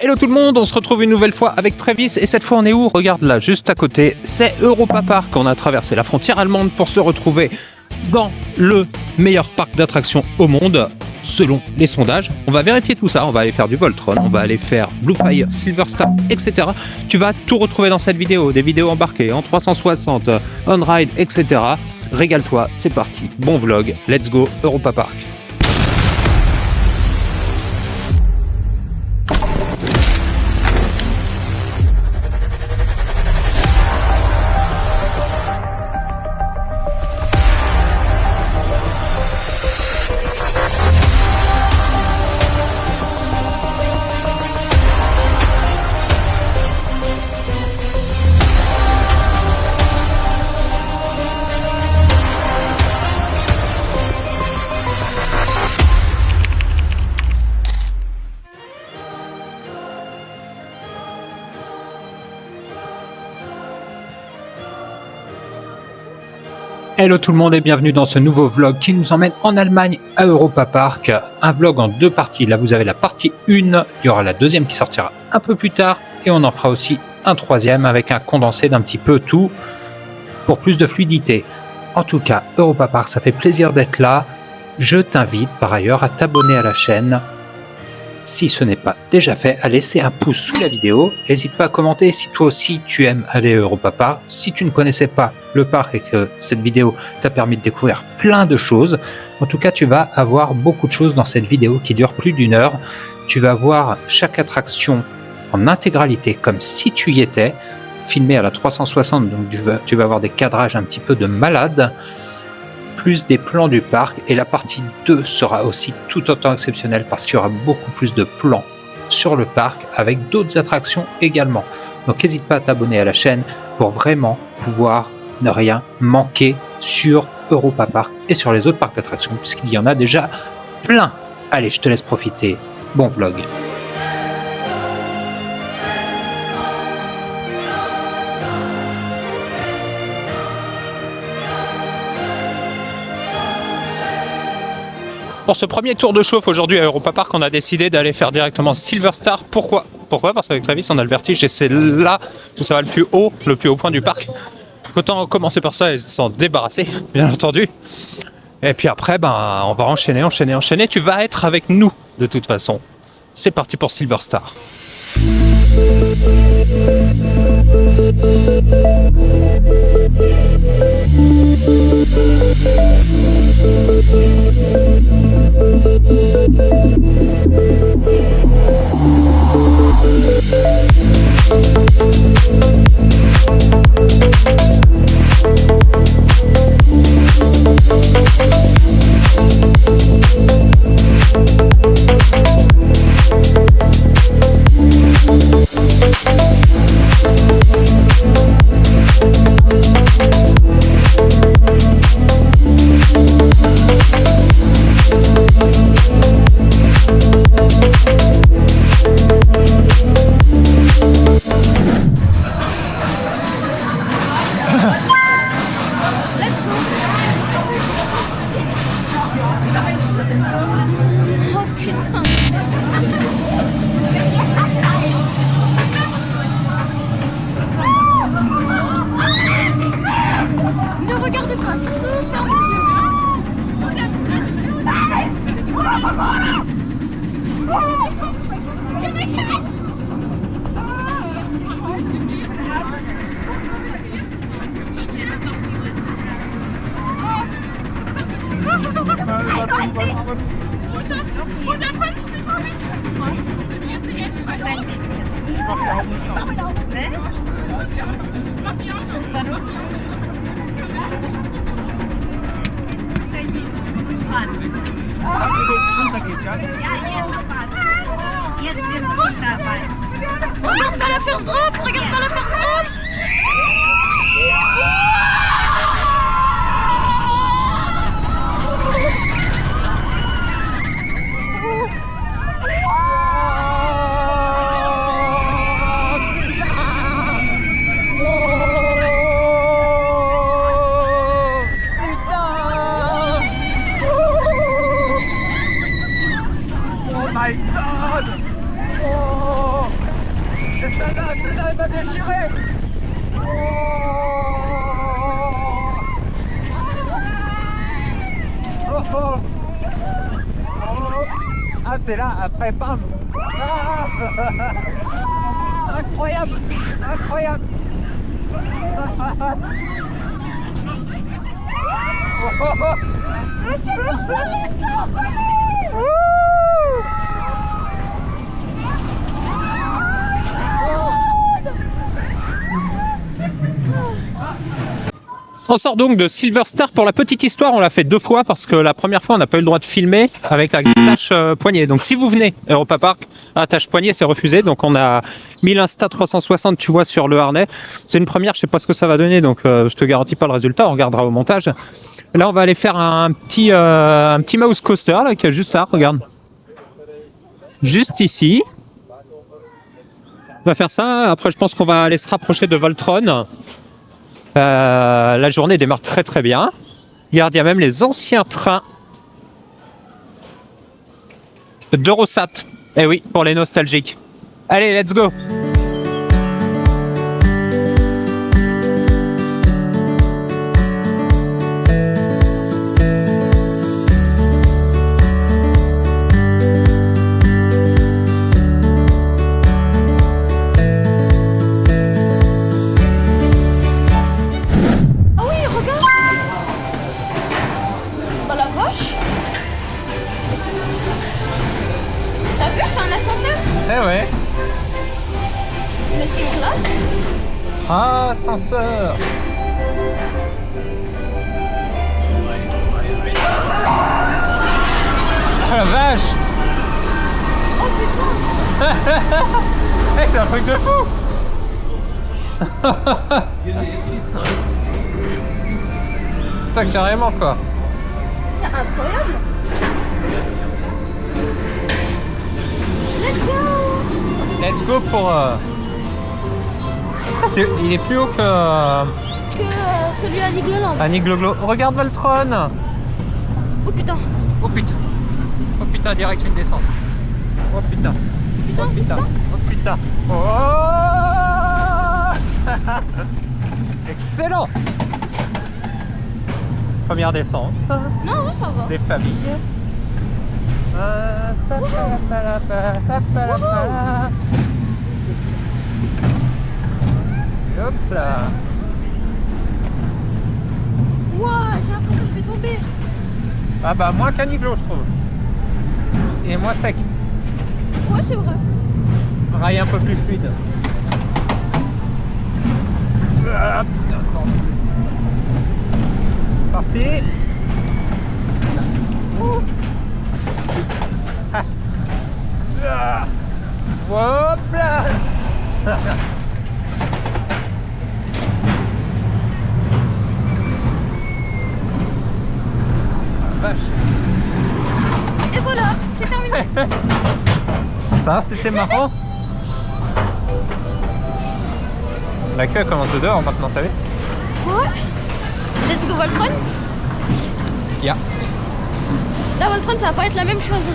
Hello tout le monde, on se retrouve une nouvelle fois avec Travis et cette fois on est où? Regarde là, juste à côté, c'est Europa Park. On a traversé la frontière allemande pour se retrouver dans le meilleur parc d'attractions au monde, selon les sondages. On va vérifier tout ça, on va aller faire du Voltron, on va aller faire Blue Fire, Silver Star, etc. Tu vas tout retrouver dans cette vidéo, des vidéos embarquées en 360, on-ride, etc. Régale-toi, c'est parti, bon vlog, let's go Europa Park. Hello tout le monde et bienvenue dans ce nouveau vlog qui nous emmène en Allemagne à Europa Park. Un vlog en deux parties. Là vous avez la partie 1, il y aura la deuxième qui sortira un peu plus tard et on en fera aussi un troisième avec un condensé d'un petit peu tout pour plus de fluidité. En tout cas, Europa Park, ça fait plaisir d'être là. Je t'invite par ailleurs à t'abonner à la chaîne. Si ce n'est pas déjà fait, à laisser un pouce sous la vidéo. N'hésite pas à commenter si toi aussi tu aimes aller à Europa Park. Si tu ne connaissais pas le parc et que cette vidéo t'a permis de découvrir plein de choses, en tout cas tu vas avoir beaucoup de choses dans cette vidéo qui dure plus d'1 heure. Tu vas voir chaque attraction en intégralité comme si tu y étais, filmé à la 360, donc tu vas avoir des cadrages un petit peu de malade, plus des plans du parc, et la partie 2 sera aussi tout autant exceptionnelle parce qu'il y aura beaucoup plus de plans sur le parc avec d'autres attractions également. Donc n'hésite pas à t'abonner à la chaîne pour vraiment pouvoir ne rien manquer sur Europa Park et sur les autres parcs d'attractions puisqu'il y en a déjà plein. Allez, je te laisse profiter. Bon vlog. Pour ce premier tour de chauffe aujourd'hui à Europa Park, on a décidé d'aller faire directement Silver Star. Pourquoi? Parce qu'avec Travis, on a le vertige et c'est là où ça va le plus haut point du parc. Autant commencer par ça et s'en débarrasser, bien entendu. Et puis après, on va enchaîner. Tu vas être avec nous de toute façon. C'est parti pour Silver Star. Regarde pas la first drop, my God! Oh! elle va déchirer. Ah, c'est là, après, bam. Ah. Incroyable, incroyable. Mais c'est pour ça les enfants. On sort donc de Silver Star. Pour la petite histoire, on l'a fait 2 fois parce que la première fois, on n'a pas eu le droit de filmer avec la tâche poignée. Donc si vous venez à Europa Park, à tâche poignée, c'est refusé. Donc on a mis l'Insta 360, tu vois, sur le harnais. C'est une première, je sais pas ce que ça va donner, donc je te garantis pas le résultat, on regardera au montage. Là, on va aller faire un petit mouse coaster là, qui est juste là, regarde. Juste ici. On va faire ça. Après, je pense qu'on va aller se rapprocher de Voltron. La journée démarre très très bien. Regarde, il y a même les anciens trains d'Eurosat. Eh oui, pour les nostalgiques. Allez, let's go! Eh ouais. Mais c'est classe. Ah, ascenseur. Ah la vache. Oh putain. Eh, c'est un truc de fou. Putain, carrément quoi. C'est incroyable. Let's go. Let's go pour... il est plus haut que celui à Nigloland. Nigloglo. Regarde Voltron. Oh putain. Oh putain. Oh putain, direct une descente. Oh putain. Putain, Oh putain. Oh putain. Oh. Excellent. Première descente. Non, ouais, ça va. Des familles. Et hop là. Ouah, j'ai l'impression que je vais tomber. Ah bah moins qu'un iglo je trouve. Et moins sec. Ouais, c'est vrai. Rail un peu plus fluide. Ah, putain, bordel. Parti. Ah. Ah. Hop là. Vache. Et voilà, c'est terminé. Ça, c'était marrant. La queue commence de dehors maintenant, t'as vu? Ouais. Let's go Voltron. Yeah. Là, Voltron, ça va pas être la même chose.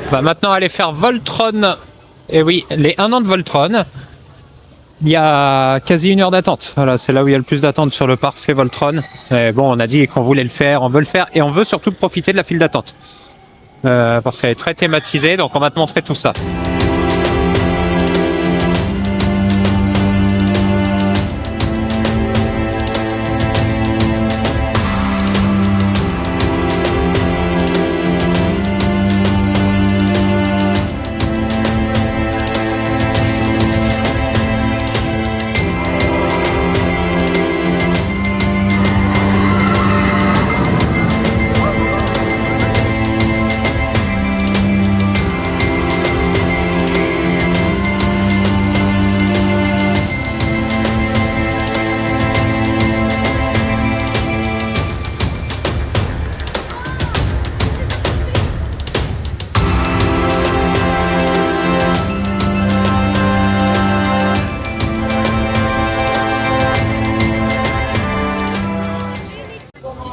On va maintenant aller faire Voltron. Et oui, les 1 an de Voltron. Il y a quasi 1 heure d'attente. Voilà, c'est là où il y a le plus d'attente sur le parc, c'est Voltron. Et bon, on a dit qu'on voulait le faire, on veut le faire et on veut surtout profiter de la file d'attente. Parce qu'elle est très thématisée, donc on va te montrer tout ça.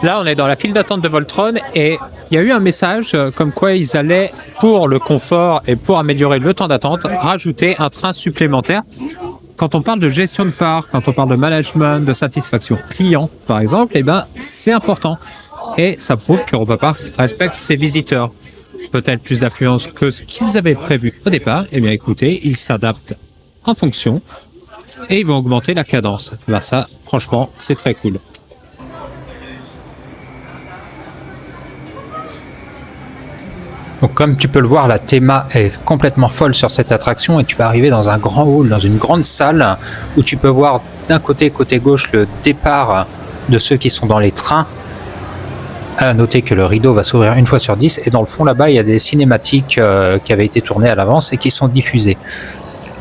Là, on est dans la file d'attente de Voltron et il y a eu un message comme quoi ils allaient, pour le confort et pour améliorer le temps d'attente, rajouter un train supplémentaire. Quand on parle de gestion de parc, quand on parle de management, de satisfaction client, par exemple, eh ben, c'est important. Et ça prouve qu'Europa Park respecte ses visiteurs. Peut-être plus d'affluence que ce qu'ils avaient prévu au départ. Eh bien, écoutez, ils s'adaptent en fonction et ils vont augmenter la cadence. Ben, ça, franchement, c'est très cool. Donc comme tu peux le voir, la théma est complètement folle sur cette attraction et tu vas arriver dans un grand hall, dans une grande salle où tu peux voir d'un côté gauche, le départ de ceux qui sont dans les trains. À noter que le rideau va s'ouvrir une fois sur 10 et dans le fond là-bas, il y a des cinématiques qui avaient été tournées à l'avance et qui sont diffusées.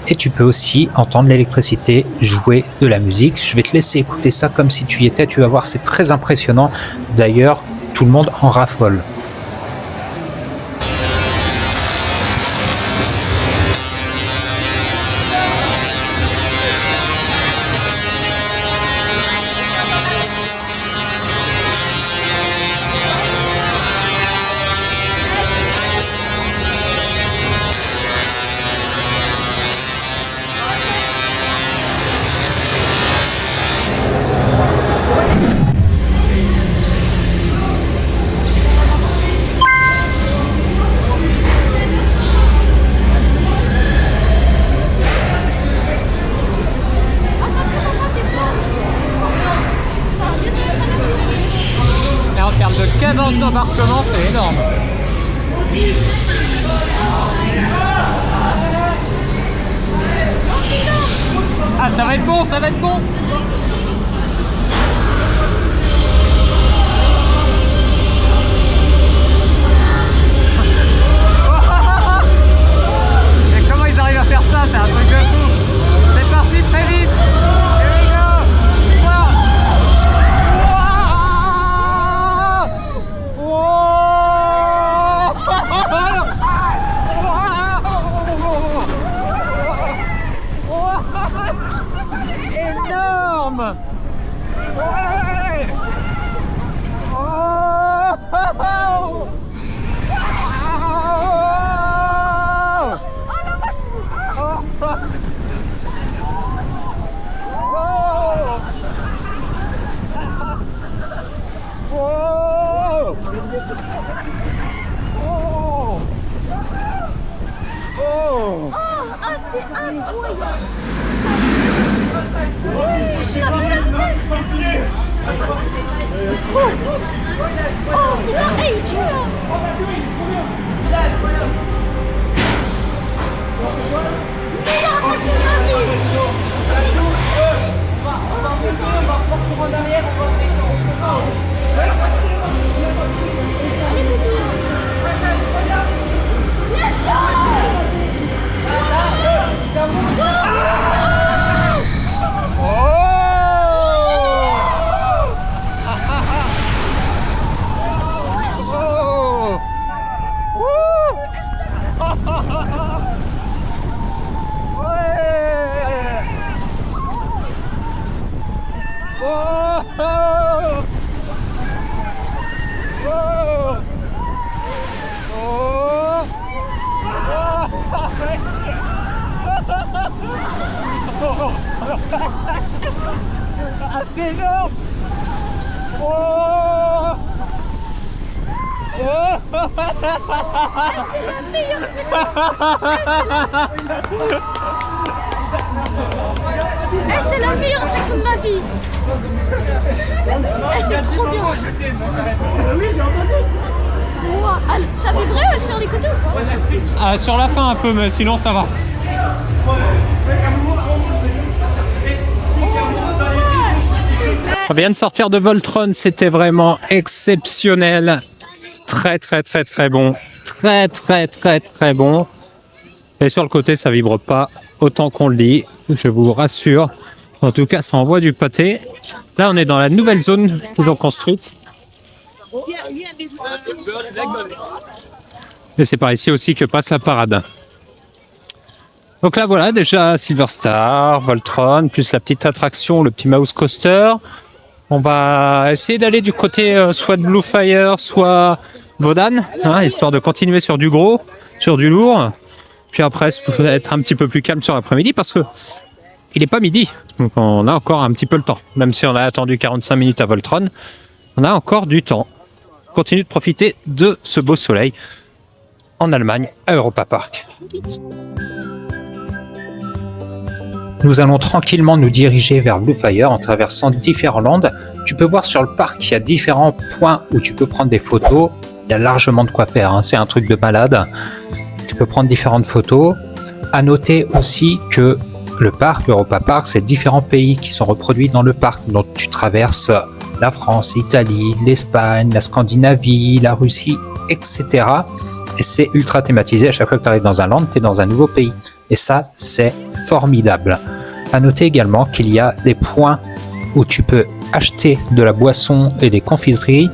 Et tu peux aussi entendre l'électricité jouer de la musique. Je vais te laisser écouter ça comme si tu y étais, tu vas voir, c'est très impressionnant. D'ailleurs, tout le monde en raffole. En termes de cadence d'embarquement, c'est énorme. Ah, ça va être bon, ça va être bon. Et comment ils arrivent à faire ça? C'est un truc de fou. C'est parti, Travis. Énorme! Ouais! Oh! C'est incroyable! Je l'ai vu la vitesse! Oh putain, hey, il tue là! Meilleure attraction de ma vie! Let's go! Ah, c'est énorme! Oh! Oh! C'est la meilleure c'est la meilleure attraction de ma vie! C'est trop bien! Wow. Ah, ça vibrait sur les côtés ou pas? Ah, sur la fin un peu, mais sinon ça va. On vient de sortir de Voltron, c'était vraiment exceptionnel. Très bon. Très bon. Et sur le côté, ça vibre pas autant qu'on le dit, je vous rassure. En tout cas, ça envoie du pâté. Là, on est dans la nouvelle zone qu'ils ont construite. Et c'est par ici aussi que passe la parade. Donc là, voilà, déjà Silver Star, Voltron, plus la petite attraction, le petit Mouse Coaster. On va essayer d'aller du côté soit de Bluefire, soit Vaudane, hein, histoire de continuer sur du gros, sur du lourd. Puis après, être un petit peu plus calme sur l'après-midi parce que il n'est pas midi. Donc on a encore un petit peu le temps. Même si on a attendu 45 minutes à Voltron, on a encore du temps. Continue de profiter de ce beau soleil en Allemagne, à Europa Park. Nous allons tranquillement nous diriger vers Bluefire en traversant différents lands. Tu peux voir sur le parc qu'il y a différents points où tu peux prendre des photos. Il y a largement de quoi faire, hein. C'est un truc de malade. Tu peux prendre différentes photos. À noter aussi que le parc, Europa Park, c'est différents pays qui sont reproduits dans le parc. Donc tu traverses la France, l'Italie, l'Espagne, la Scandinavie, la Russie, etc. Et c'est ultra thématisé. À chaque fois que tu arrives dans un land, tu es dans un nouveau pays. Et ça, c'est formidable. À noter également qu'il y a des points où tu peux acheter de la boisson et des confiseries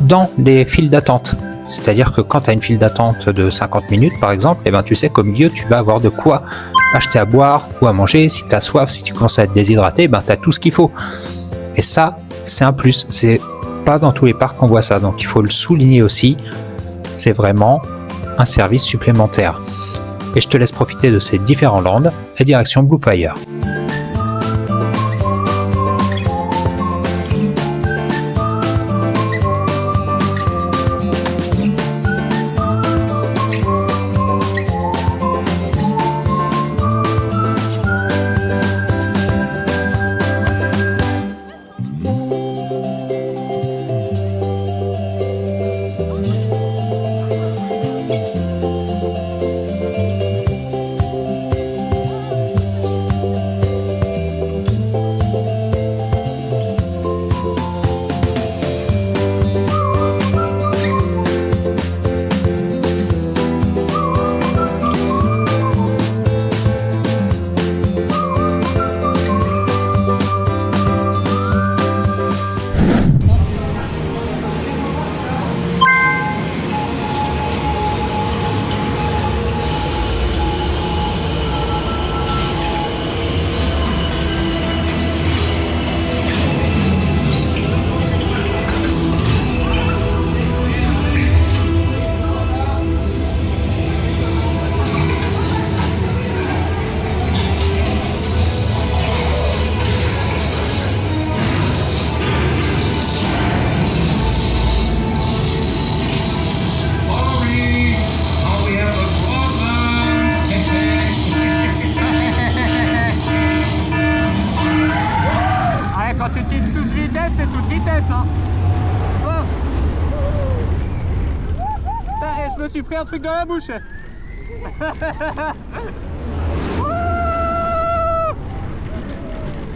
dans des files d'attente. C'est-à-dire que quand tu as une file d'attente de 50 minutes, par exemple, eh ben, tu sais qu'au milieu, tu vas avoir de quoi acheter à boire ou à manger. Si tu as soif, si tu commences à être déshydraté, ben, tu as tout ce qu'il faut. Et ça, c'est un plus. C'est pas dans tous les parcs qu'on voit ça. Donc, il faut le souligner aussi. C'est vraiment un service supplémentaire. Et je te laisse profiter de ces différents lands et direction Bluefire. C'est toute vitesse, hein. Oh. Putain, je me suis pris un truc dans la bouche.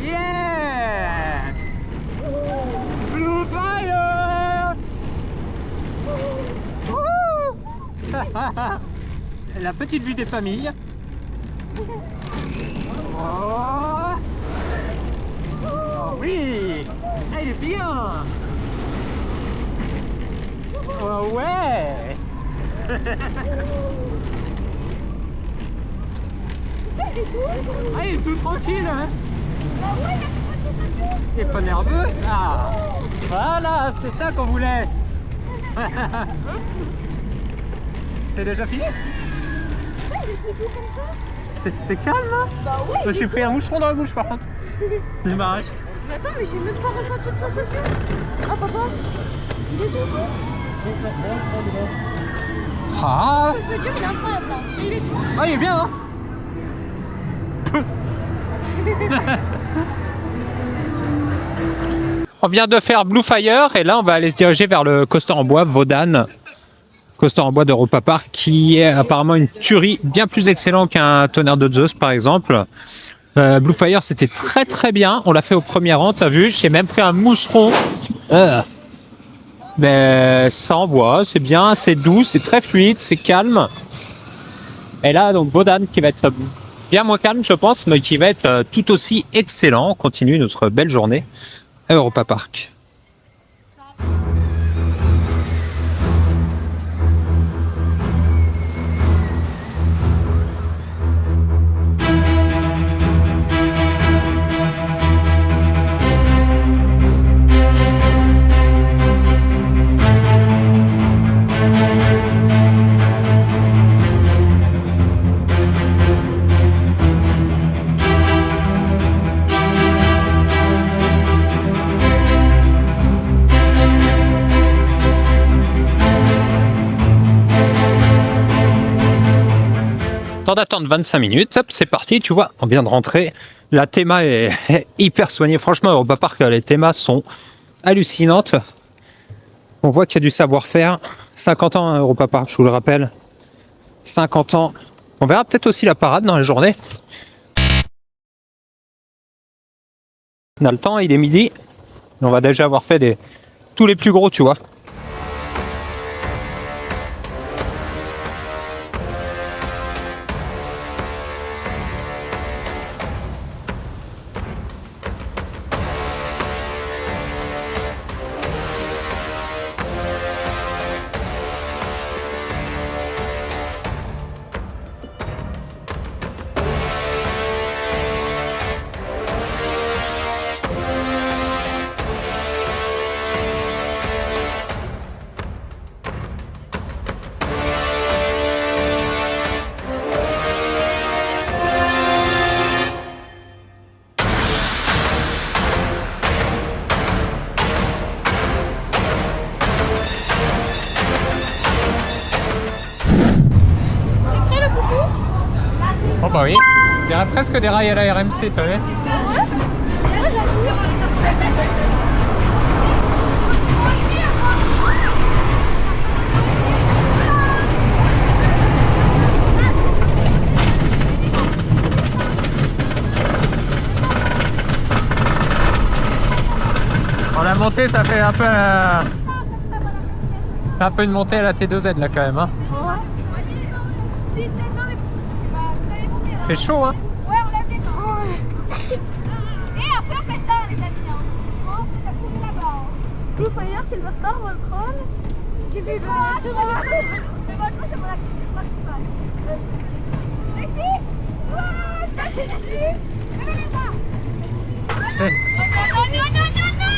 Yeah! Bluefire! La petite vue des familles. Oh, oui! Ah, il est bien! Oh ouais! Ah, il est tout tranquille, hein? Bah ouais, il a pas de sensation. Il est pas nerveux? Ah! Voilà, c'est ça qu'on voulait! T'es déjà fini? Ouais, il est tout doux comme ça. C'est calme, hein? Bah ouais. Je me suis pris un moucheron dans la bouche par contre. Je m'arrache. Mais attends, mais j'ai même pas ressenti de sensation. Ah, papa, il est doux. Ah! Je veux dire, il est incroyable là. Il est doux. Ah, il est bien, hein? On vient de faire Bluefire et là on va aller se diriger vers le coaster en bois Vaudane, coaster en bois d'Europa Park, qui est apparemment une tuerie bien plus excellent qu'un tonnerre de Zeus par exemple. Bluefire c'était très très bien, on l'a fait au premier rang, t'as vu, j'ai même pris un moucheron. Mais ça envoie, c'est bien, c'est doux, c'est très fluide, c'est calme. Et là donc Vaudane qui va être bien moins calme je pense, mais qui va être tout aussi excellent. On continue notre belle journée à Europa Park. attendre 25 minutes. Hop, c'est parti, tu vois, on vient de rentrer. La théma est hyper soignée. Franchement, Europa Park, les thémas sont hallucinantes. On voit qu'il y a du savoir-faire. 50 ans, Europa Park, je vous le rappelle. 50 ans. On verra peut-être aussi la parade dans la journée. On a le temps, il est midi. On va déjà avoir fait tous les plus gros, tu vois. Oh bah oui, il y aurait presque des rails à la RMC, t'as vu? Ouais, j'avoue. Bon, la montée, ça fait un peu une montée à la T2Z là quand même. Hein. C'est chaud, hein? Ouais, on l'a fait. Et après, on fait ça, les amis. On se trouve là-bas. Blue Fire, Silver Star, Voltron. J'ai vu le Silver Star. Mais Voltron, c'est mon activité principale. Lexi! Ouais, je t'achète dessus. Réveillez-moi. Non, non, non, non, non, non.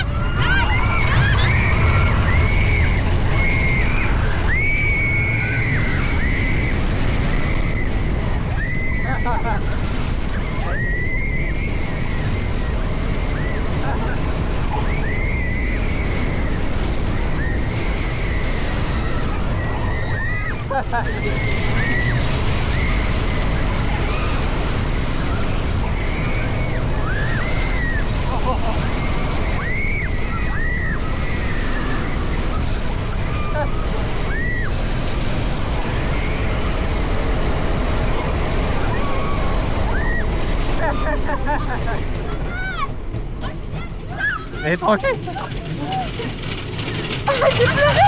Elle est tranquille. J'ai pleuré.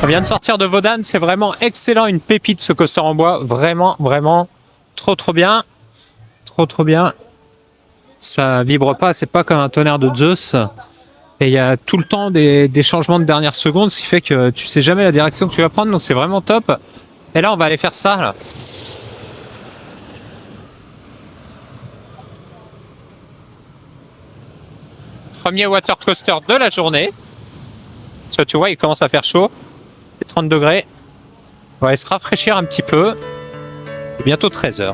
On vient de sortir de Vaudan, c'est vraiment excellent, une pépite ce coaster en bois, vraiment, vraiment, trop bien, trop bien. Ça vibre pas, c'est pas comme un tonnerre de Zeus. Et il y a tout le temps des changements de dernière seconde, ce qui fait que tu sais jamais la direction que tu vas prendre, donc c'est vraiment top. Et là, on va aller faire ça, là. Premier water coaster de la journée. Parce que tu vois, il commence à faire chaud. C'est 30 degrés. On va aller se rafraîchir un petit peu. Et bientôt 13 h.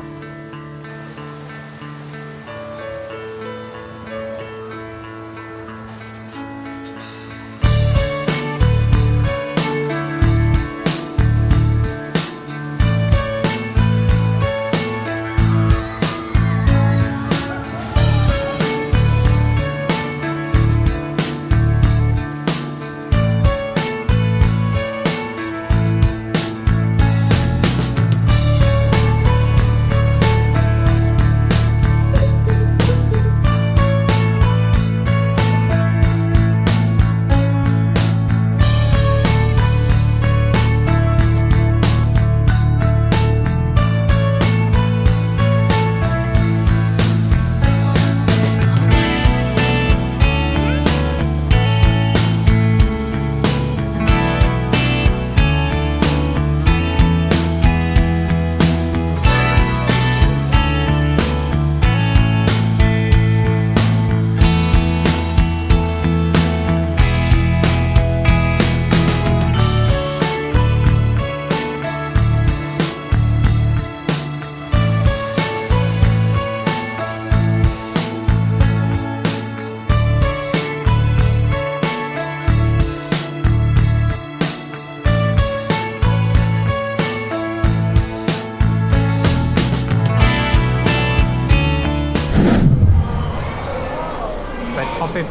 trempé.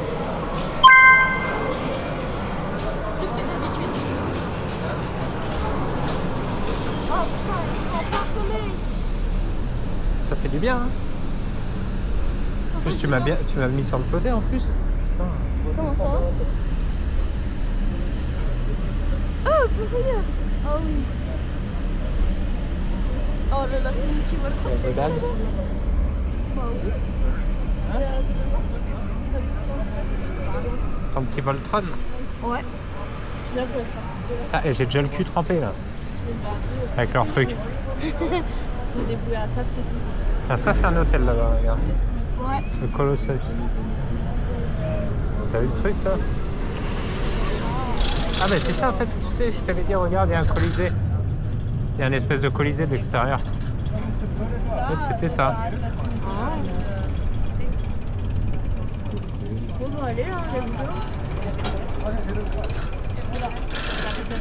Plus que d'habitude. Oh putain, il prend plein soleil. Ça fait du bien, hein. En plus, tu m'as mis sur le côté en plus. Putain. Comment ça? Oh, regarde. Oh oui. Oh là là, c'est nous qui va le prendre. Regarde. Bah oui. Ton petit Voltron. Ouais. Putain, et j'ai déjà le cul trempé là. Avec leur truc. Ah, ça, c'est un hôtel là-bas, regarde. Ouais. Le Colossus. T'as vu le truc là? Ah, mais c'est ça en fait, tu sais, je t'avais dit, regarde, il y a un colisée. Il y a une espèce de colisée de l'extérieur. En fait, c'était ça. On va aller là, let's go.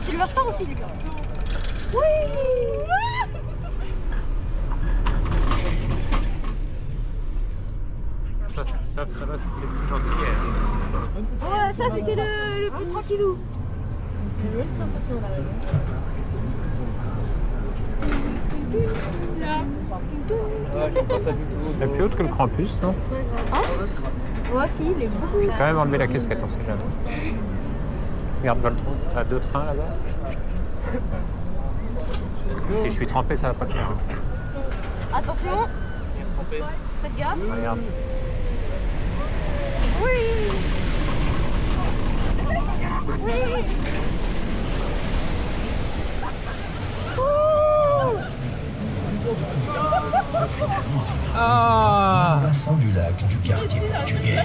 Silverstar aussi, les gars. Oui! Ça va, c'était tout gentil. Ouais, ça c'était le plus tranquillou. Il est plus haute que le Krampus, non? Hein? Ouais, si, il est beaucoup. J'ai quand même enlevé la casquette, on sait jamais. Regarde Voltron, t'as 2 trains là-bas. Si je suis trempé, ça va pas le faire. Attention. Faites gaffe. Regarde. Oui. Oui. Ah! Bassin du lac du quartier portugais.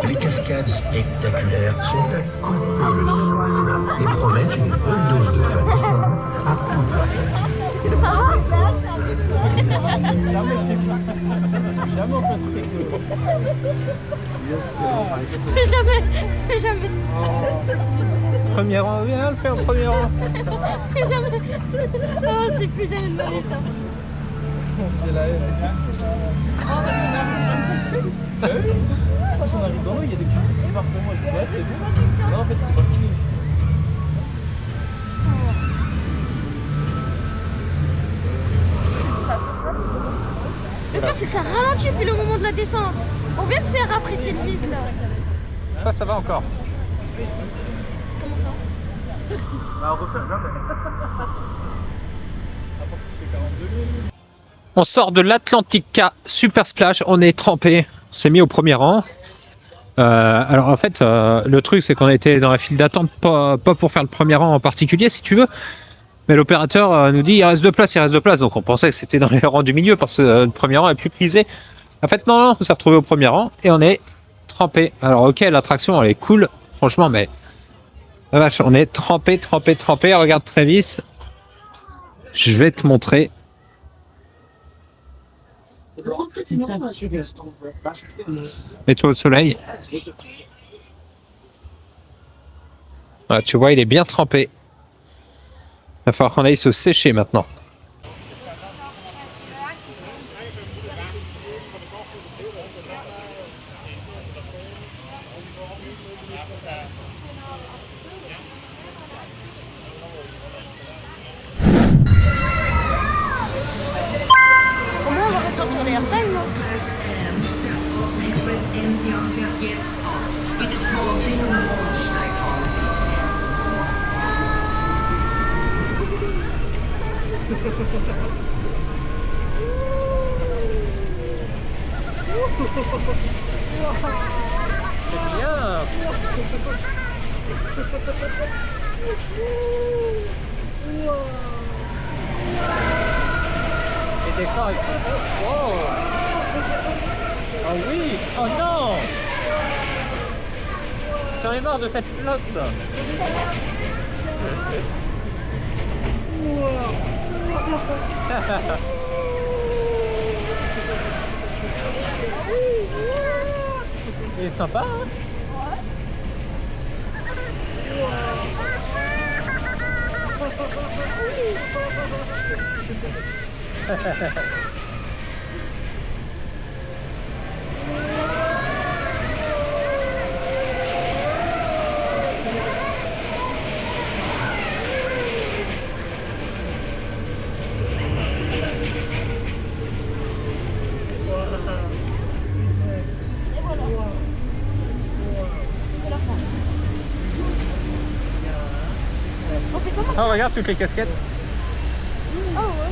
Les cascades spectaculaires sont à couper le souffle et promettent une bonne dose de fun. Ça va? Fais jamais. Premier rang, viens le faire au premier rang. Fais jamais. Oh, c'est plus jamais demandé ça. Quand on arrive dans l'eau, il y a des petits qui marchent sur moi. Je dis, ouais, c'est bon. Non, en fait, c'était pas fini. Le pire, c'est que ça ralentit depuis le moment de la descente. On vient de faire apprécier le vide là. Ça va encore. Comment ça? Bah, on refait, jamais. On sort de l'Atlantica Super Splash, on est trempé, on s'est mis au premier rang. Alors en fait, le truc c'est qu'on était dans la file d'attente, pas pour faire le premier rang en particulier si tu veux, mais l'opérateur nous dit il reste 2 places, donc on pensait que c'était dans les rangs du milieu parce que le premier rang est plus prisé. En fait non, on s'est retrouvé au premier rang et on est trempé. Alors ok, l'attraction elle est cool, franchement, mais la vache, on est trempé, regarde Travis, je vais te montrer. Mets-toi au soleil. Voilà, tu vois, il est bien trempé. Il va falloir qu'on aille se sécher maintenant. Au moins, on va ressortir les airtags, non? C'est bien. Les décors, ils sont beaux. Wow. Oh oui. Oh non. J'en ai marre de cette flotte. Il est sympa, hein? Oh, regarde toutes les casquettes. Oh ouais.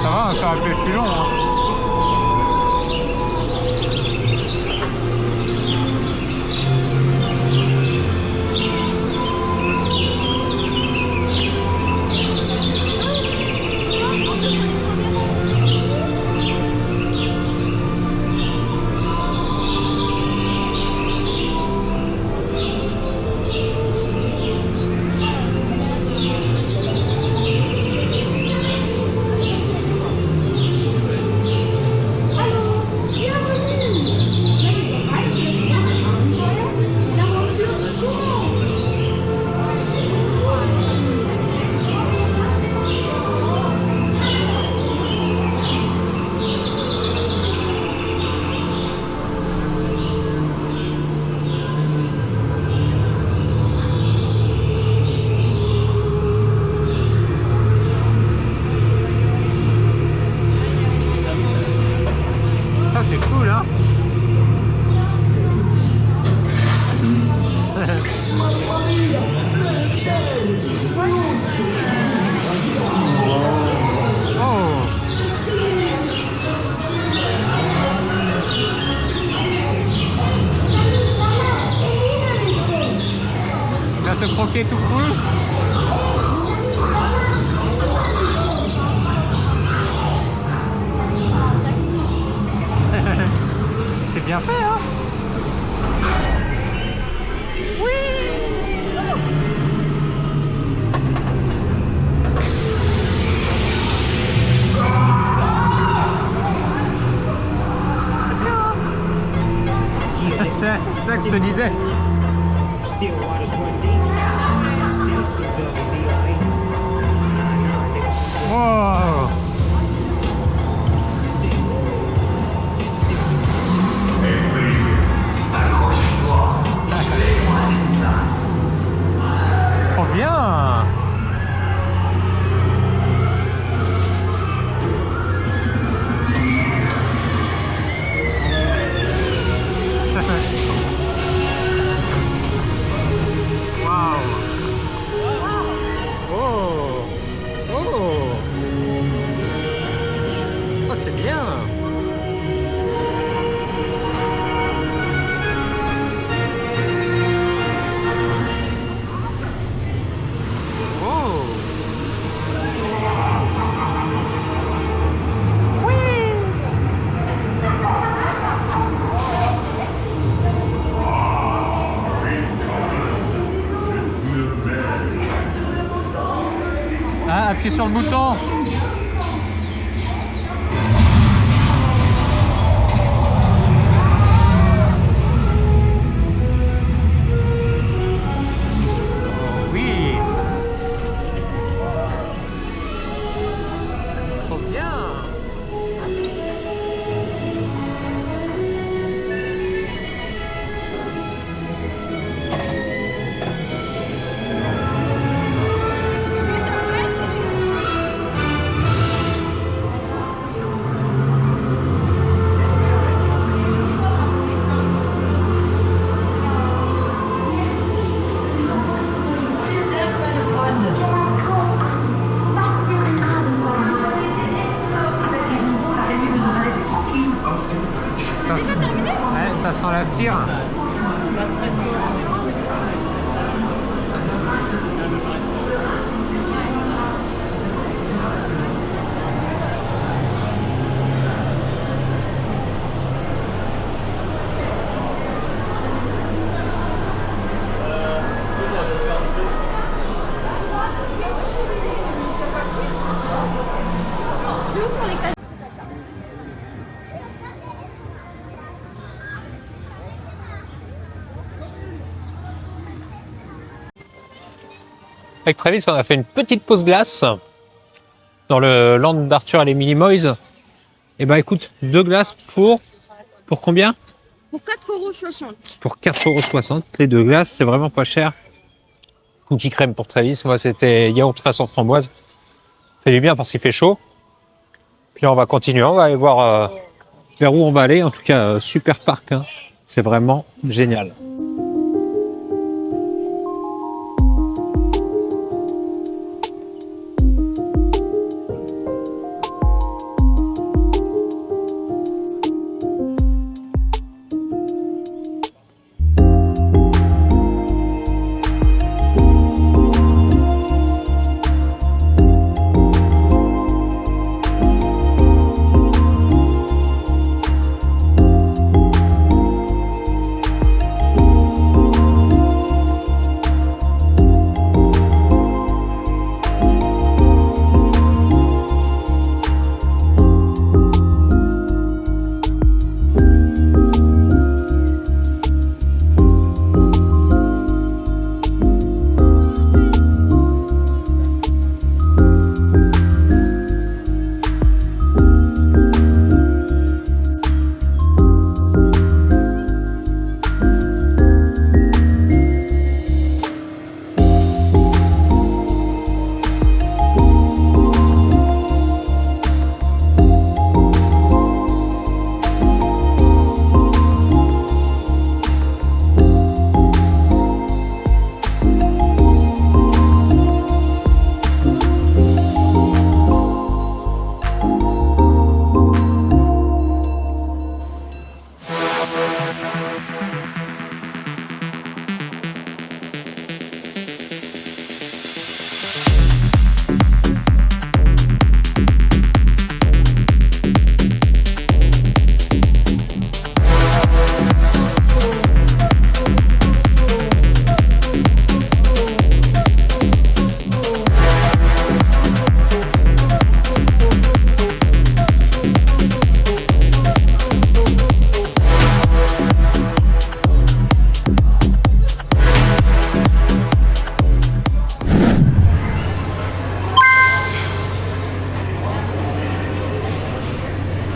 Ça va, ça va plus long. Hein. Ça c'est cool hein. Oh. Tu vas te croquer tout cru. C'est bien fait hein. C'est ça que je te disais. Still waters run deep. Still Snoop Dogg and D.R.E. Nah, nigga. Wow. Trop bien. Wow. Oh. Oh. Oh, c'est bien. Oh. Ah, appuie sur le bouton. Oh, oui. Trop bien. Ouais, ça sent la cire. Avec Travis, on a fait une petite pause glace dans le land d'Arthur et les Minimoys. Et bah écoute, 2 glaces pour combien? Pour 4,60 €. Pour 4,60 €. Les 2 glaces, c'est vraiment pas cher. Cookie crème pour Travis. Moi, c'était yaourt façon framboise. Ça fait du bien parce qu'il fait chaud. Puis là, on va continuer. On va aller voir vers où on va aller. En tout cas, super parc. Hein. C'est vraiment génial.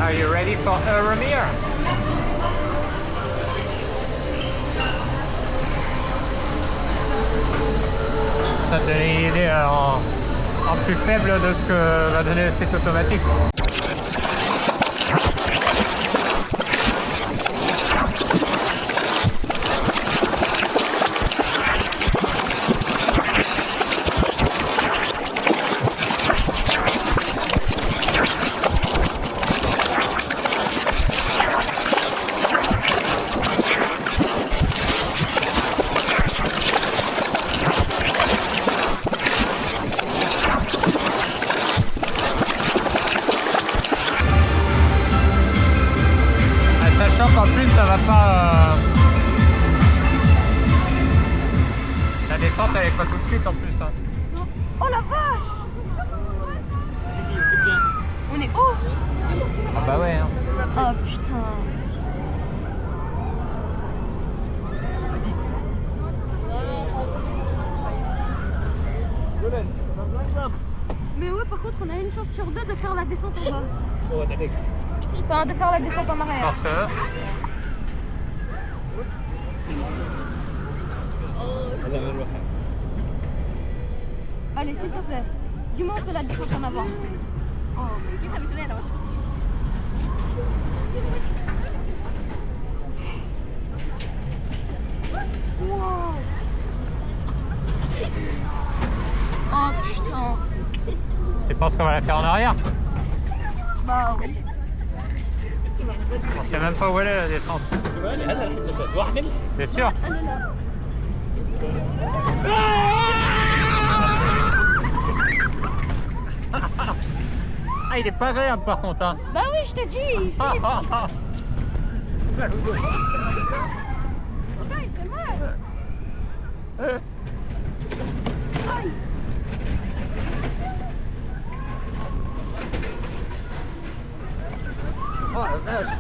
Are you ready for Euromir? Ça te donne une idée en plus faible de ce que va donner cette automatique. En plus, ça va pas. La descente, elle est pas tout de suite en plus. Hein. Oh la vache! On est haut! Ah bah ouais. Hein. Oh putain! Mais ouais, par contre, on a une chance sur 2 de faire la descente en bas. Enfin, de faire la descente en arrière. Parce que. Allez, s'il te plaît. Dis-moi, on fait la descente en avant. Wow. Oh putain. Tu penses qu'on va la faire en arrière? Bah oui. On sait même pas où elle est la descente. T'es sûr? Ah non, non. Ah, il est pas agréable par contre. Hein. Bah oui, je t'ai dit. Putain, il fait mal. Aïe. Oh la vache.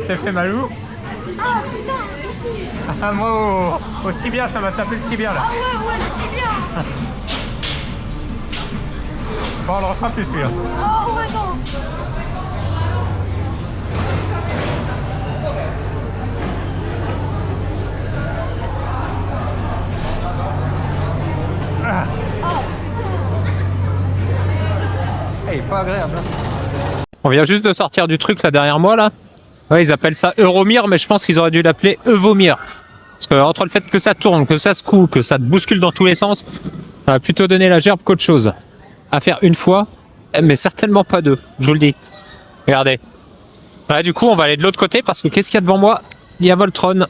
T'as fait mal où? Ah putain, ici. Ah, moi au tibia, ça m'a tapé le tibia là. Ah ouais, le tibia. Bon, on le refera plus celui-là. Oh ouais, non. Il est pas agréable. On vient juste de sortir du truc là derrière moi là. Ouais, ils appellent ça Euromir, mais je pense qu'ils auraient dû l'appeler Euvomir. Parce que entre le fait que ça tourne, que ça secoue, que ça te bouscule dans tous les sens, ça va plutôt donner la gerbe qu'autre chose. À faire une fois, mais certainement pas deux, je vous le dis. Regardez. Là, du coup, on va aller de l'autre côté parce que qu'est-ce qu'il y a devant moi? Il y a Voltron.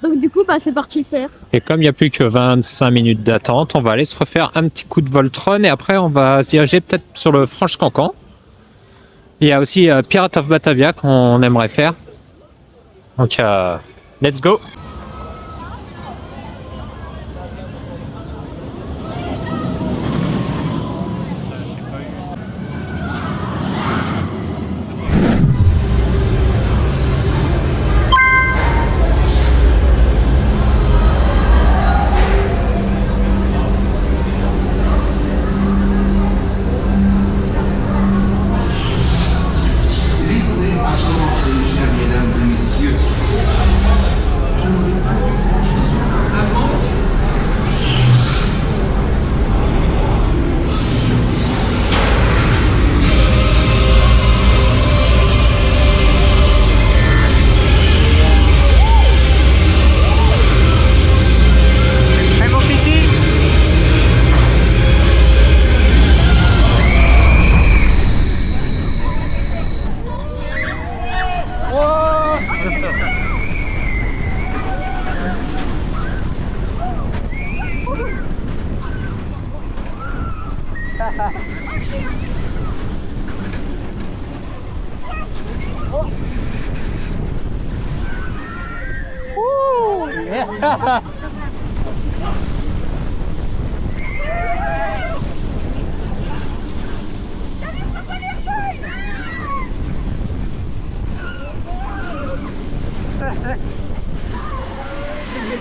Donc du coup, bah c'est parti le faire. Et comme il n'y a plus que 25 minutes d'attente, on va aller se refaire un petit coup de Voltron et après on va se diriger peut-être sur le Franche-Cancan. Il y a aussi Pirate of Batavia qu'on aimerait faire. Donc, let's go! Laissez à commencer, chers mesdames et messieurs. Je n'oublie pas qu'ils sont avant. Hey, mon petit!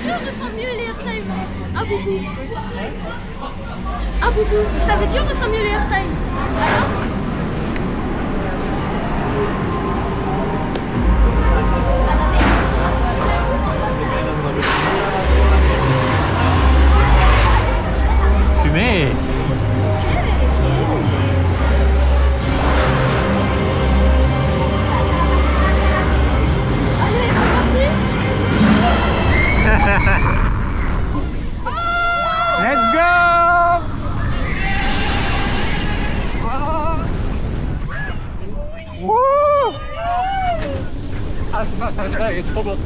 Je ressens mieux les airtime. Ah beaucoup. Ah beaucoup. Ça fait dur, je ressens mieux les airtime. Alors Fumé! allez, c'est parti. Let's go! Wouh! Ah, c'est pas ça, il est trop bon.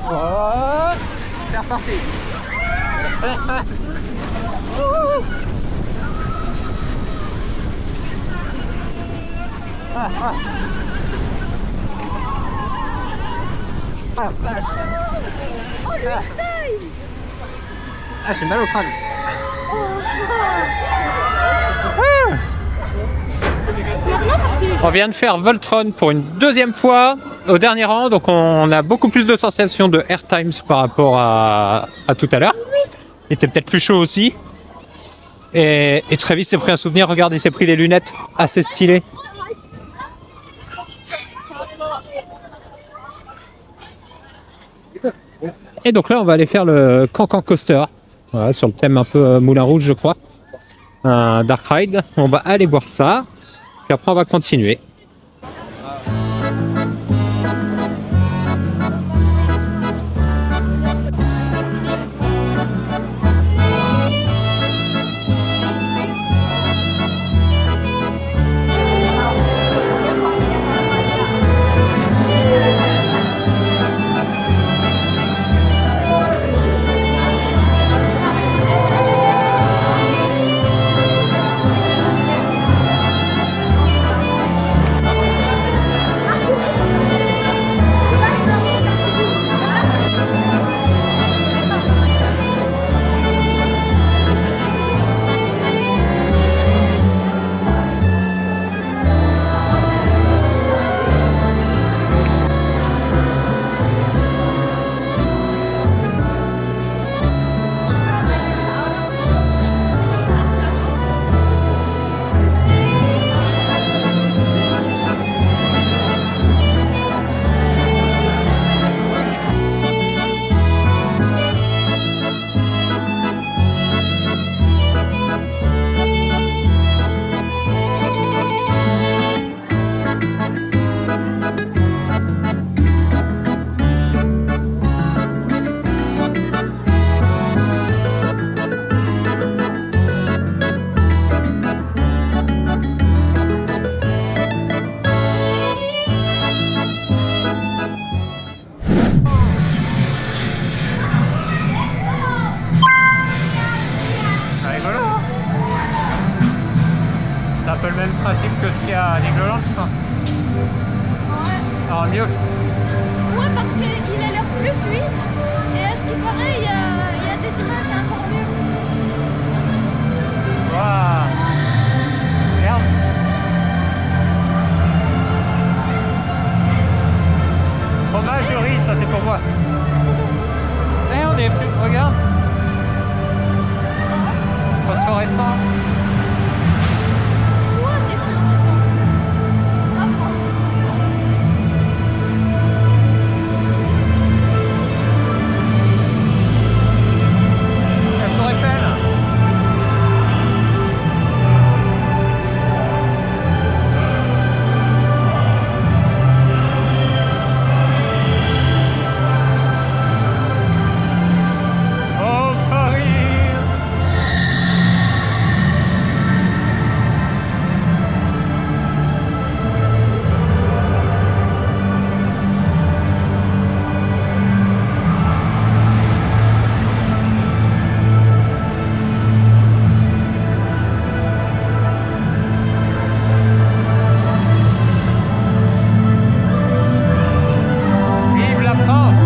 Oh, c'est reparti. Ah, vache. Oh, le airtime. Ah, j'ai mal au crâne. Maintenant parce qu'il est On vient de faire Voltron pour une deuxième fois au dernier rang, donc on a beaucoup plus de sensations de air times par rapport à tout à l'heure. Il était peut-être plus chaud aussi. Et Travis s'est pris un souvenir, regarde, il s'est pris des lunettes assez stylées. Et donc là, on va aller faire le Cancan Coaster, voilà, sur le thème un peu Moulin Rouge, je crois. Un Dark Ride. On va aller voir ça. Puis après, on va continuer. qu'il y a Legoland, je pense. Ouais. Alors mieux. Ouais, parce qu'il a l'air plus fluide. Et à ce qui paraît, il y a des images encore mieux. Waouh. Regarde. Fromagerie, ça c'est pour moi. Eh, on est fluide, regarde. Phosphorescent. Toi, t'es fluorescent. À moi. La Tour Eiffel. Oh Paris. Vive la France.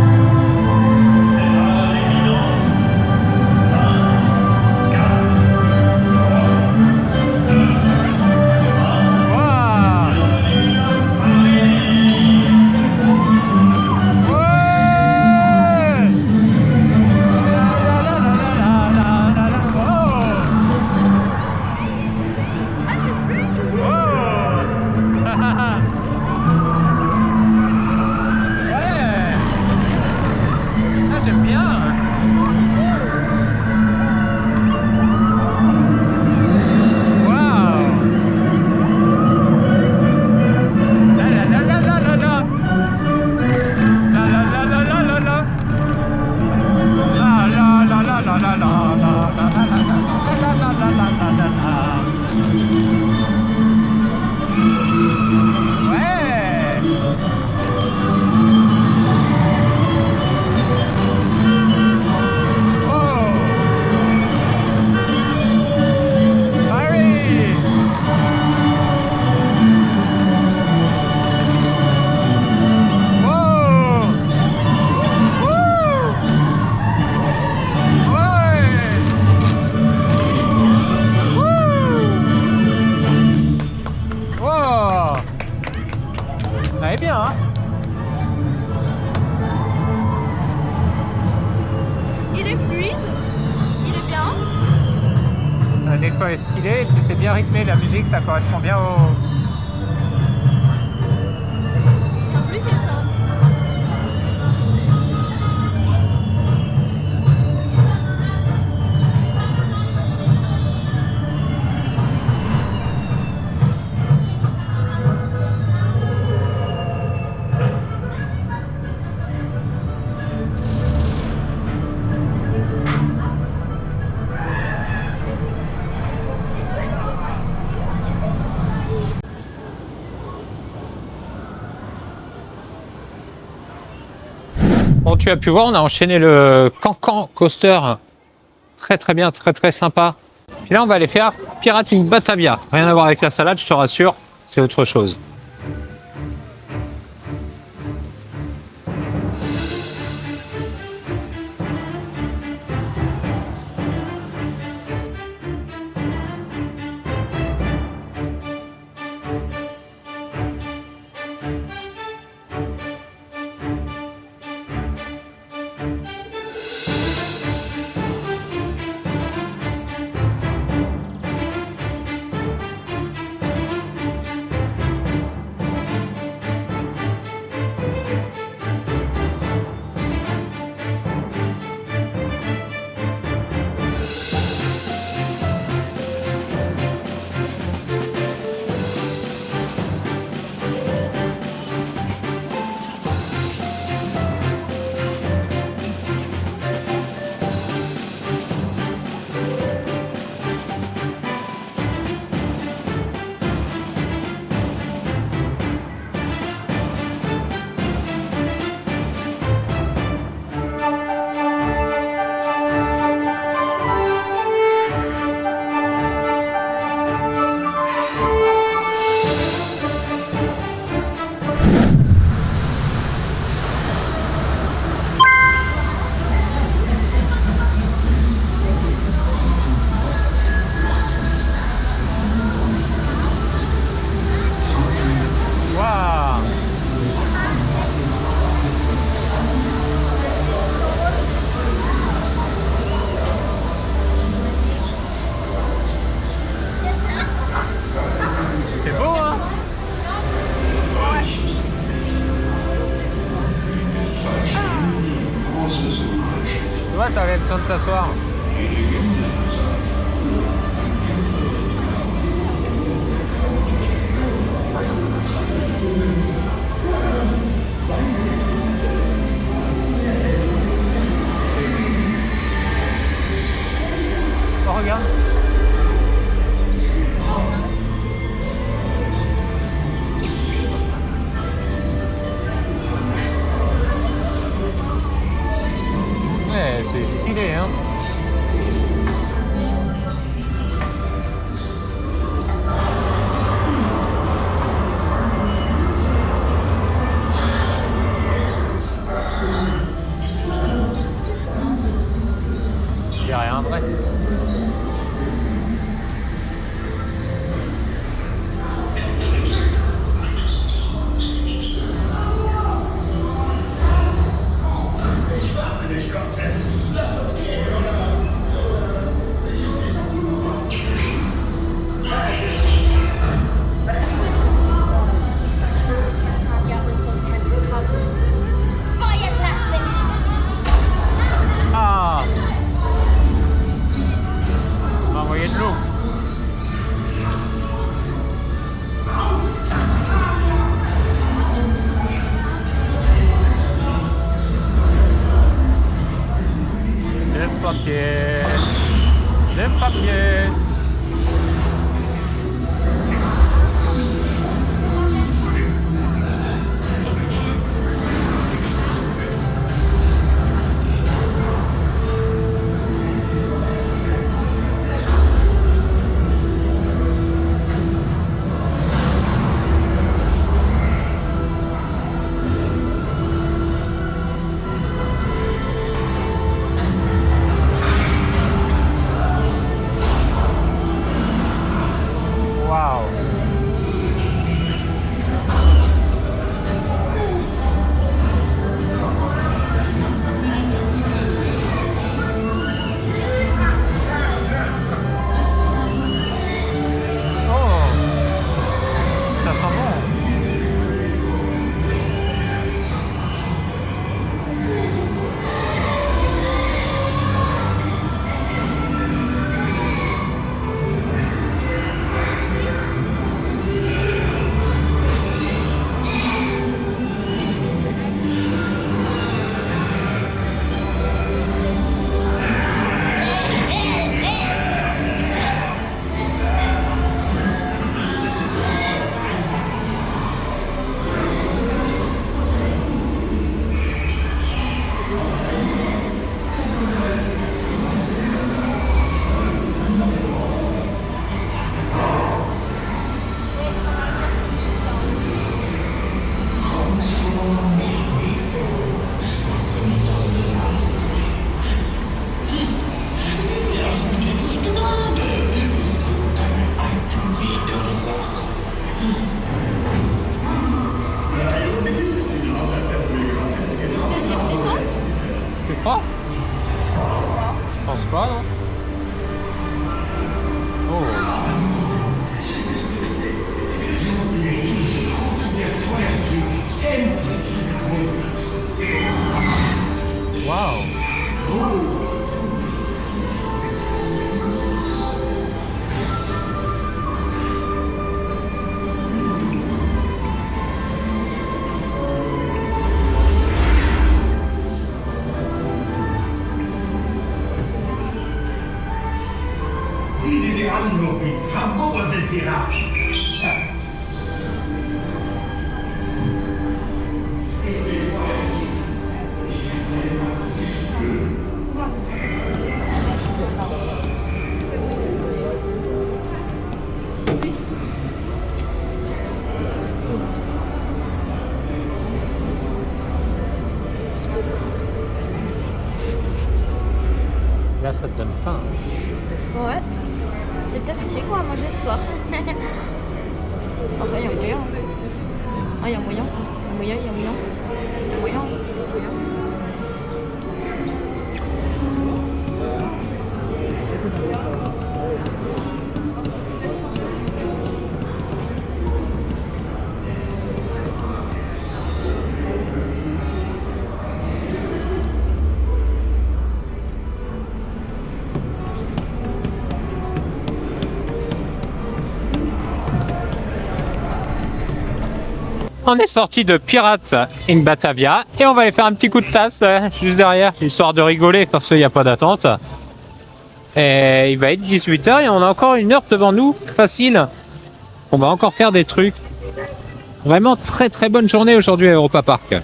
Waouh. Ouais. La la la la la la la la. Oh. Ah, c'est fluide. Oh. Ouais. Ah, j'aime bien. Waouh. La la la la la la la. La la la la la la la. La la la la la la la la la la la. Ouais. Oh. Paris. Oh. Wouh. Ouais. Wouh. Oh. Ça est bien, hein? Il est fluide. Il est bien. La déco est stylée et puis c'est bien rythmé, la musique ça correspond bien au... Et en plus, il y a ça. Bon, tu as pu voir, on a enchaîné le Cancan Coaster. Très très bien, très très sympa. Puis là, on va aller faire Pirating Batavia. Rien à voir avec la salade, je te rassure, c'est autre chose. Ouais, t'avais le temps de t'asseoir. Oh, regarde. Ouais, c'est stylé, hein. Il y a rien vrai. Ah! On va envoyer de l'eau. Le papier. Le papier. Wow. Oh, ça sent bon. Tu crois? Je pense pas, non? Oh. Wow. Sieh dir an, Loki. Famose Piraten. Là, ça te donne faim. Ouais. J'ai peut-être assez quoi à manger ce soir. Enfin, il y a moyen. Ah, il y a moyen. Il y a moyen, il y a moyen. Il y a moyen. On est sorti de Pirates in Batavia et on va aller faire un petit coup de tasse juste derrière, histoire de rigoler parce qu'il n'y a pas d'attente. Et il va être 18h et on a encore 1 heure devant nous, facile. On va encore faire des trucs. Vraiment très très bonne journée aujourd'hui à Europa Park.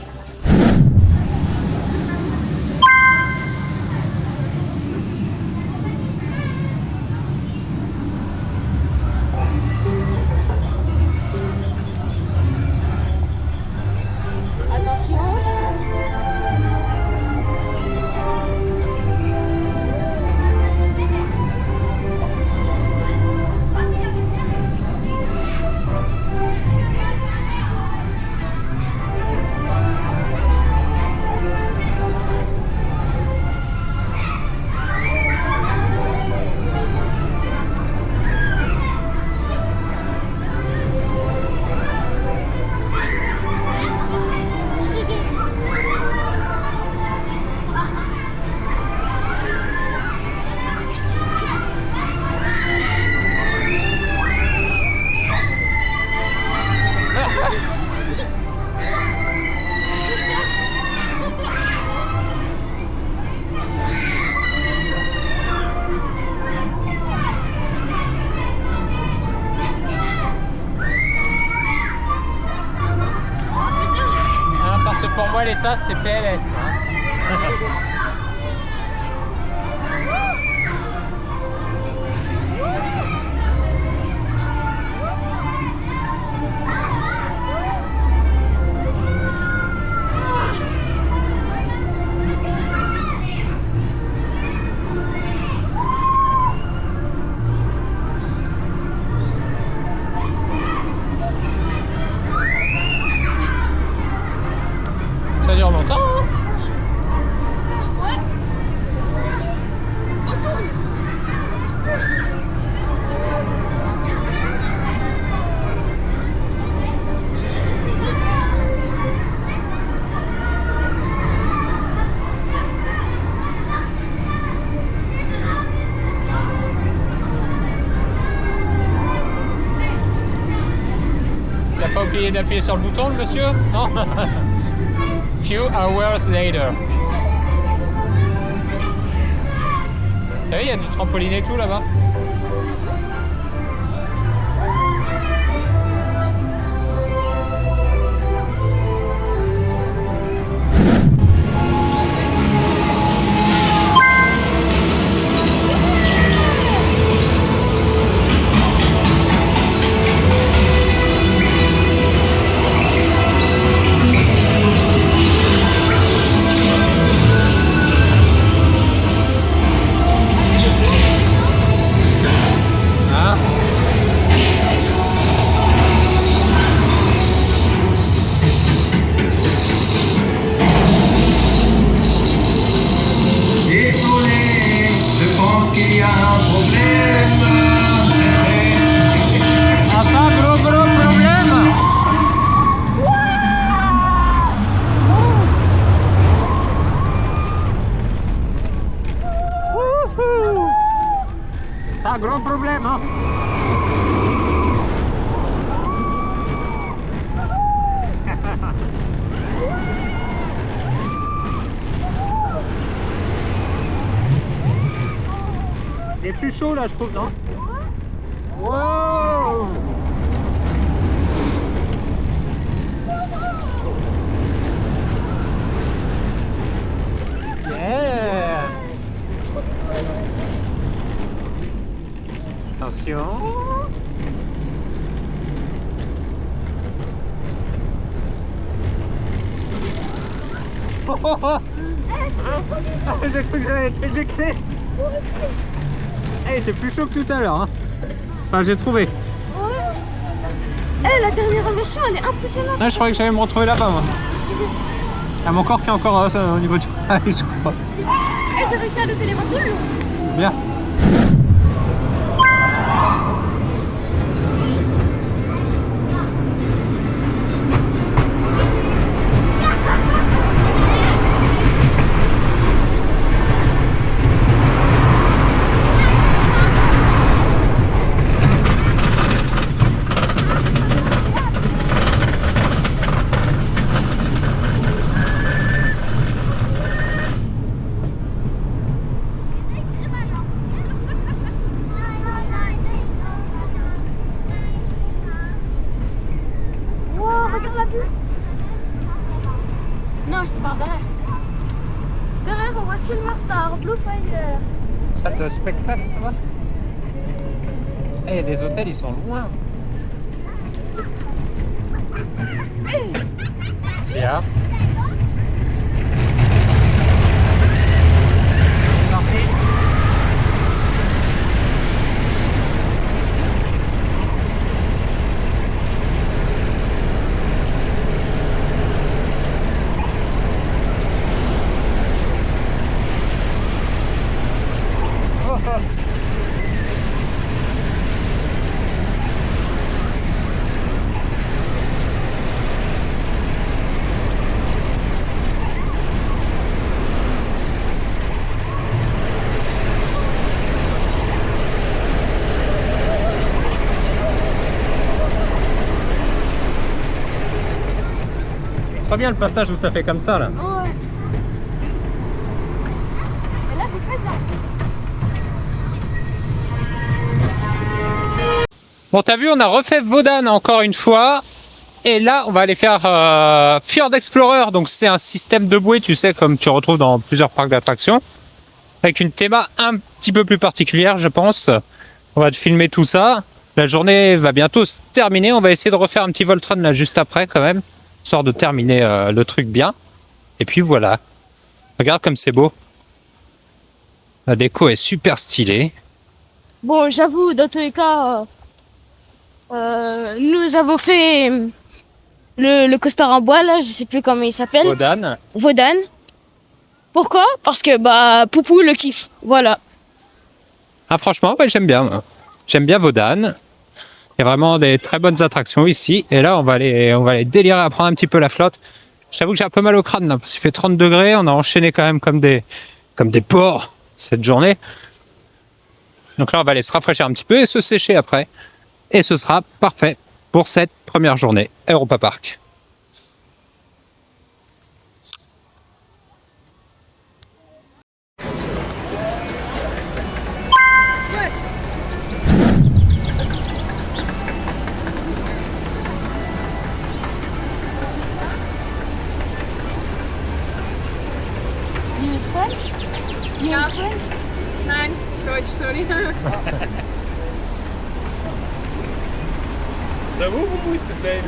Attention. Parce que pour moi les tasses c'est PLS. Ça dure longtemps hein? Ouais. On tourne. Plus. T'as pas oublié d'appuyer sur le bouton le monsieur? Non. Few hours later. T'as vu, il y a du trampoline et tout là-bas. Désolé, je pense qu'il y a un problème. Ah ça, gros problème. Wouhou. Ça, gros problème hein. Il est plus chaud là je trouve, non? Wow. Yeah. Attention. J'ai cru que j'allais être éjecté. Eh, c'est plus chaud que tout à l'heure. Hein. Enfin, j'ai trouvé. Ouais. Eh, la dernière version, elle est impressionnante. Ah, je croyais que j'allais me retrouver là-bas, moi. Ah, mon corps qui est encore au niveau du rail, je crois. Eh, j'ai réussi à lever les mains tout le long. Bien. Silver Star, Blue Fire. Salle de spectacle, ça va? Eh, il y a des hôtels, ils sont loin. C'est là. Parti. Oh, oh. Très bien le passage où ça fait comme ça là. Ouais. Et là, c'est pas dedans. Bon, t'as vu, on a refait Wodan encore une fois. Et là, on va aller faire Fjord Explorer. Donc, c'est un système de bouée, tu sais, comme tu retrouves dans plusieurs parcs d'attractions. Avec une théma un petit peu plus particulière, je pense. On va te filmer tout ça. La journée va bientôt se terminer. On va essayer de refaire un petit Voltron là juste après, quand même. Histoire de terminer le truc bien. Et puis voilà. Regarde comme c'est beau. La déco est super stylée. Bon, j'avoue, dans tous les cas, nous avons fait le coaster en bois, là, je sais plus comment il s'appelle. Wodan. Wodan. Pourquoi? Parce que, bah, Poupou le kiffe. Voilà. Ah franchement, ouais, j'aime bien. Moi. J'aime bien Wodan. Il y a vraiment des très bonnes attractions ici. Et là, on va aller délirer à prendre un petit peu la flotte. Je t'avoue que j'ai un peu mal au crâne là, parce qu'il fait 30 degrés. On a enchaîné quand même comme des porcs cette journée. Donc là, on va aller se rafraîchir un petit peu et se sécher après. Et ce sera parfait pour cette première journée Europa Park. Ja. Nein, Deutsch, sorry. The woo is the same.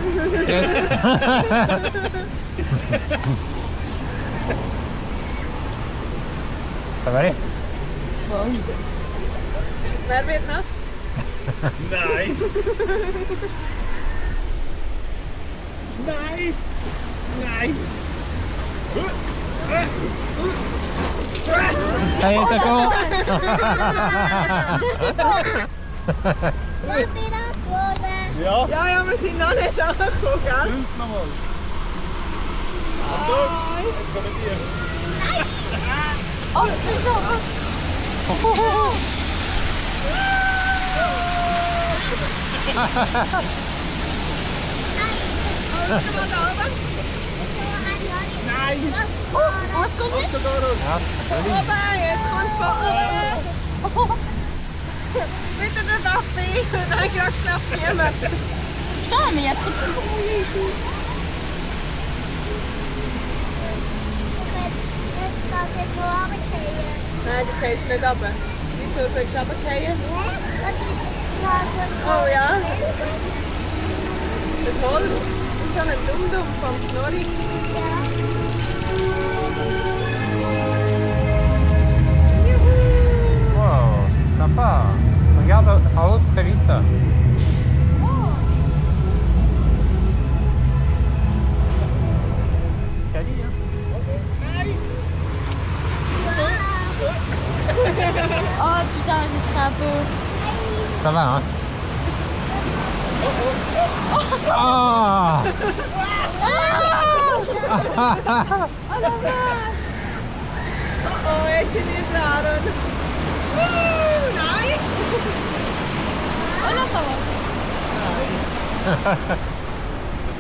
Yes. Ça va aller? Wer wird nass? Nein. Nein. Nein. Allez, ça commence. Ja. Ja, wir sind noch nicht angekommen, gell? Fünf nochmal. Achtung. Jetzt kommen die. Oh, c'est ça. Nein. Oh, on se connaît? Oben, jetzt kommst du von oben. Bitte den Kaffee. Nein, gerade schnell filmen. Putain, mais il y a trop de bruit ici. Nein, du gehst nicht runter. Wieso sollst du runterfallen? Oh ja. Das Holz ist so ein Dum-Dum vom Snorri. Wow, sympa. Regarde en haut, Trévis. Oh putain, j'ai pris un peu. Ça va, hein? Ah! Oh, jetzt sind wir dran. Nein! Oh non, ça va.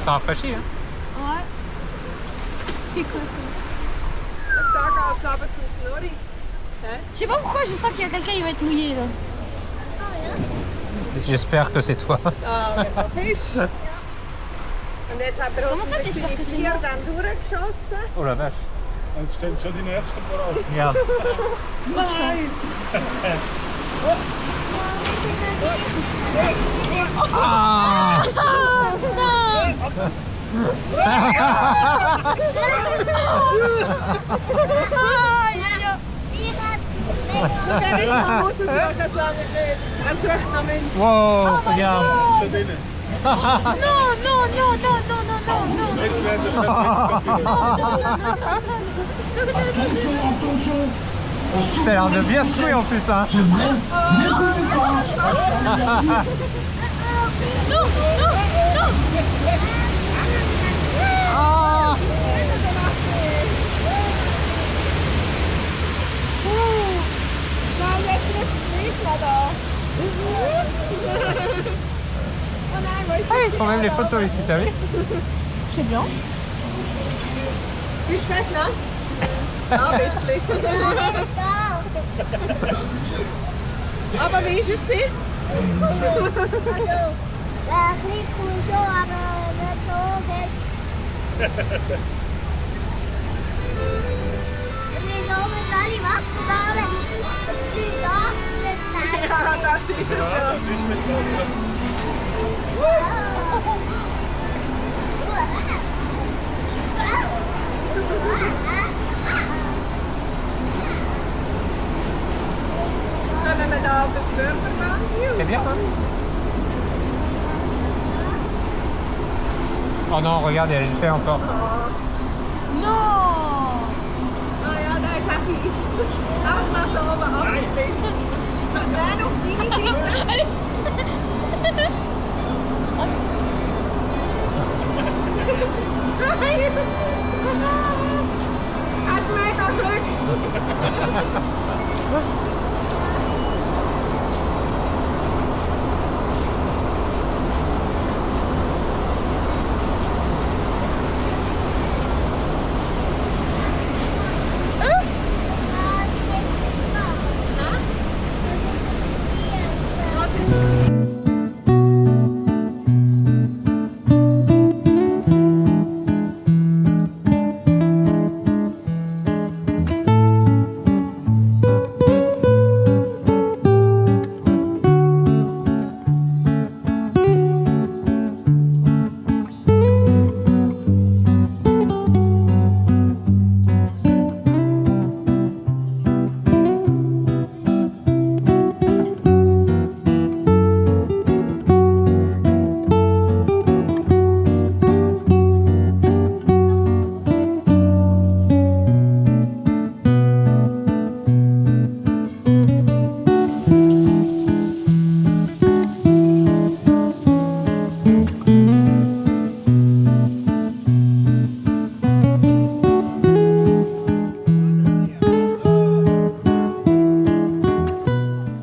Ça rafraîchit, hein? Ouais. C'est quoi ça? Da geht's runter zum Snorri. Je sais pas pourquoi je sens qu'il y a quelqu'un qui va être mouillé là. J'espère que c'est toi. Ah, wenn noch Fisch. Und jetzt hat er Comment ça, offensichtlich t'espères que c'est seine moi? Vier dann durchgeschossen. Oh la vache. Es steht schon die nächste voraus. Ja. Nein! Ah! Kann ich noch raussuchen, das lange nicht. Dann sucht noch Mensch. Wow, regarde. Da drinnen. Non, non, non, non, non, non, non, non. Jetzt werden wir Ça a l'air de bien secouer en plus, hein. Ah! Nein, jetzt nicht nicht mehr da. Oh nein, wo ist Ah, ils font même les photos ici, t'as vu? C'est bien. die Schwächnass? Ja, ein bisschen. Aber wie ist es denn? Der klingt cool schon, aber nicht so fest. Wieso mit alle Wasserdamen? Die da Ja, das ist es Ja, ja. das ist mit Wasser. Können wir da das Wörter machen? C'est bien, hein? Oh non, regarde, elle le fait encore. Non! Ah ja, da ist auch Eis. Auch mal so oben abgebissen. Nein, auf deine Seite. Nein! Hast du mega Glück?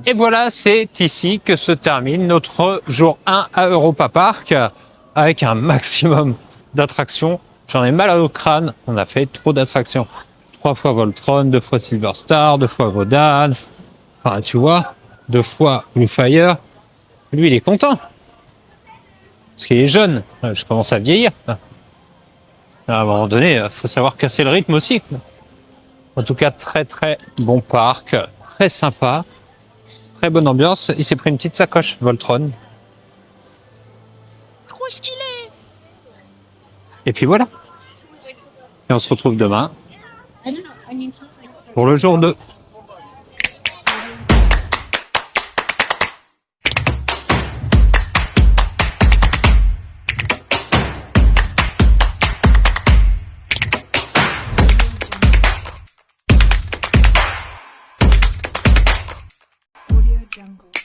Et voilà, c'est ici que se termine notre jour 1 à Europa Park avec un maximum d'attractions. J'en ai mal au crâne, on a fait trop d'attractions. 3 fois Voltron, 2 fois Silver Star, 2 fois Godan. Enfin, tu vois, 2 fois Blue Fire. Lui, il est content. Parce qu'il est jeune. Je commence à vieillir. À un moment donné, il faut savoir casser le rythme aussi. En tout cas, très très bon parc, très sympa. Très bonne ambiance. Il s'est pris une petite sacoche Voltron. Trop stylé! Et puis voilà. Et on se retrouve demain pour le jour 2. Audio Jungle.